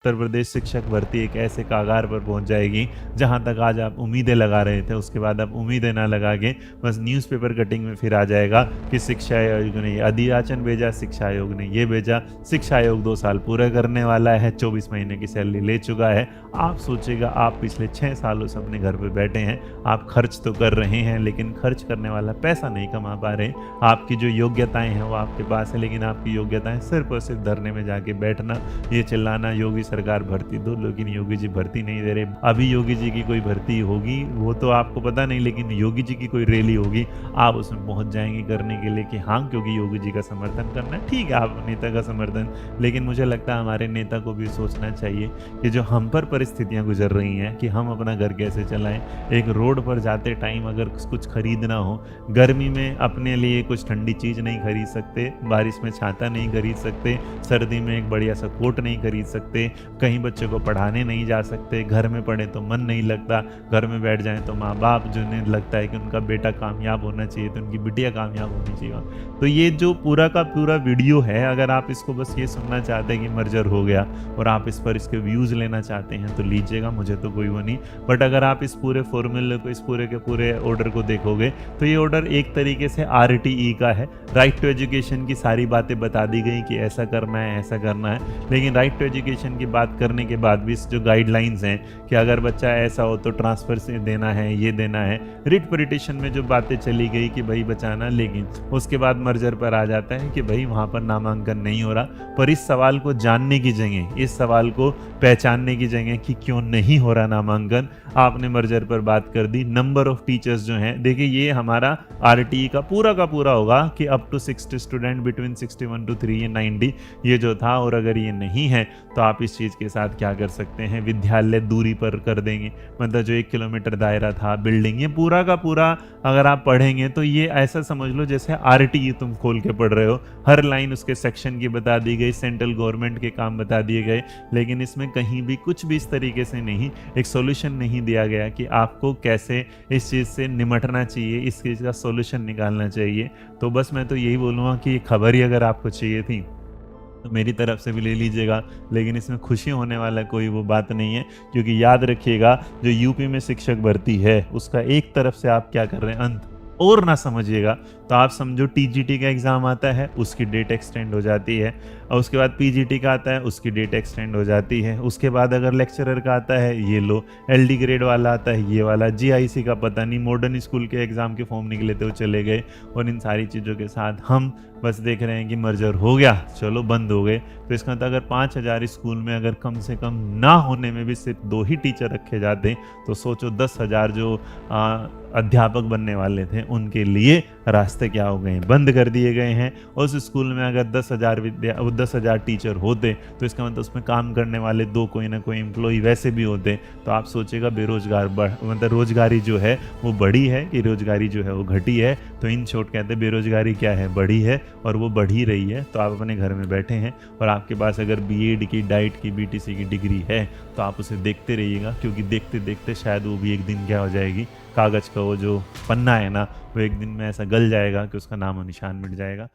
उत्तर प्रदेश शिक्षक भर्ती एक ऐसे कागार पर पहुंच जाएगी जहां तक आज आप उम्मीदें लगा रहे थे, उसके बाद आप उम्मीदें ना लगा के बस न्यूज़पेपर कटिंग में फिर आ जाएगा कि शिक्षा आयोग ने अधियाचन भेजा, शिक्षा आयोग ने ये भेजा, शिक्षा आयोग 2 साल पूरा करने वाला है, 24 महीने की सैलरी ले चुका है। आप सोचिएगा, आप पिछले 6 सालों से अपने घर पर बैठे हैं, आप खर्च तो कर रहे हैं लेकिन खर्च करने वाला पैसा नहीं कमा पा रहे। आपकी जो योग्यताएं हैं वो आपके पास है, लेकिन आपकी योग्यताएं सिर्फ और सिर्फ धरने में जाके बैठना, ये चिल्लाना योगी सरकार भर्ती दो, लेकिन योगी जी भर्ती नहीं दे रहे। अभी योगी जी की कोई भर्ती होगी वो तो आपको पता नहीं, लेकिन योगी जी की कोई रैली होगी, आप उसमें पहुंच जाएंगे करने के लिए कि हाँ, क्योंकि योगी जी का समर्थन करना है। ठीक है, आप नेता का समर्थन, लेकिन मुझे लगता है हमारे नेता को भी सोचना चाहिए कि जो हम पर परिस्थितियां गुजर रही हैं कि हम अपना घर कैसे चलाएं। एक रोड पर जाते टाइम अगर कुछ खरीदना हो, गर्मी में अपने लिए कुछ ठंडी चीज नहीं खरीद सकते, बारिश में छाता नहीं खरीद सकते, सर्दी में एक बढ़िया सा कोट नहीं खरीद सकते, कहीं बच्चे को पढ़ाने नहीं जा सकते, घर में पढ़े तो मन नहीं लगता, घर में बैठ जाएं तो माँ बाप जिन्हें लगता है कि उनका बेटा कामयाब होना चाहिए तो उनकी बिटिया कामयाब होनी चाहिए। तो ये जो पूरा का पूरा वीडियो है, अगर आप इसको बस ये सुनना चाहते हैं कि मर्जर हो गया और आप इस पर इसके व्यूज़ लेना चाहते हैं तो लीजिएगा, मुझे तो कोई वो नहीं। बट अगर आप इस पूरे फॉर्मूले को, इस पूरे के पूरे ऑर्डर को देखोगे तो ये ऑर्डर एक तरीके से RTE का है। राइट टू एजुकेशन की सारी बातें बता दी गई कि ऐसा करना है, ऐसा करना है, लेकिन राइट टू एजुकेशन की बात करने के बाद भी जो गाइडलाइंस हैं कि अगर बच्चा ऐसा हो तो ट्रांसफ़र से देना है, ये देना है, रिट पिटिशन में जो बातें चली गई कि भाई बचाना, लेकिन उसके बाद मर्जर पर आ जाता है कि भाई वहाँ पर नामांकन नहीं हो रहा। पर इस सवाल को जानने की जगह, इस सवाल को पहचानने की जगह कि क्यों नहीं हो रहा नामांकन, आपने मर्जर पर बात कर दी। नंबर ऑफ टीचर्स जो हैं, देखिए ये हमारा RTE का पूरा होगा कि up to 60 student between 61 to 3 90 ये जो था। और अगर ये नहीं है तो आप इस चीज़ के साथ क्या कर सकते हैं, विद्यालय दूरी पर कर देंगे, मतलब जो 1 किलोमीटर दायरा था, बिल्डिंग, ये पूरा का पूरा अगर आप पढ़ेंगे तो ये ऐसा समझ लो जैसे RTE तुम खोल के पढ़ रहे हो। हर लाइन उसके सेक्शन की बता दी गई, सेंट्रल गवर्नमेंट के काम बता दिए गए, लेकिन इसमें कहीं भी कुछ भी इस तरीके से नहीं, एक सॉल्यूशन नहीं दिया गया कि आपको कैसे इस चीज़ से निमटना चाहिए, इस चीज़ का सॉल्यूशन निकालना चाहिए। तो बस मैं तो यही बोलूँगा कि खबर ही अगर आपको चाहिए थी तो मेरी तरफ से भी ले लीजिएगा, लेकिन इसमें खुशी होने वाला कोई वो बात नहीं है, क्योंकि याद रखिएगा जो यूपी में शिक्षक भर्ती है उसका एक तरफ से आप क्या कर रहे हैं, अंत और ना समझिएगा तो आप समझो TGT का एग्ज़ाम आता है, उसकी डेट एक्सटेंड हो जाती है, और उसके बाद PGT का आता है, उसकी डेट एक्सटेंड हो जाती है, उसके बाद अगर लेक्चरर का आता है ये लो, LD ग्रेड वाला आता है ये वाला, GIC का पता नहीं, मॉडर्न स्कूल के एग्ज़ाम के फॉर्म निकले थे वो चले गए। और इन सारी चीज़ों के साथ हम बस देख रहे हैं कि मर्जर हो गया, चलो बंद हो गए। तो इसका मतलब अगर 5000 स्कूल में अगर कम से कम ना होने में भी सिर्फ 2 ही टीचर रखे जाते तो सोचो 10,000 जो अध्यापक बनने वाले थे उनके लिए रास्ते क्या हो गए, बंद कर दिए गए हैं। उस स्कूल में अगर 10,000 टीचर होते तो इसका मतलब उसमें काम करने वाले 2 कोई ना कोई एम्प्लॉय वैसे भी होते। तो आप सोचेगा बेरोजगार मतलब रोजगारी जो है वो बढ़ी है कि रोजगारी जो है वो घटी है। तो इन शॉर्ट कहते हैं बेरोजगारी क्या है, बढ़ी है, और वो बढ़ ही रही है। तो आप अपने घर में बैठे हैं और आपके पास अगर BEd की, डाइट की, BTC की डिग्री है तो आप उसे देखते रहिएगा, क्योंकि देखते देखते शायद वो भी एक दिन क्या हो जाएगी, कागज़ का वो जो पन्ना है ना वो एक दिन में ऐसा गल जाएगा कि उसका नामो निशान मिट जाएगा।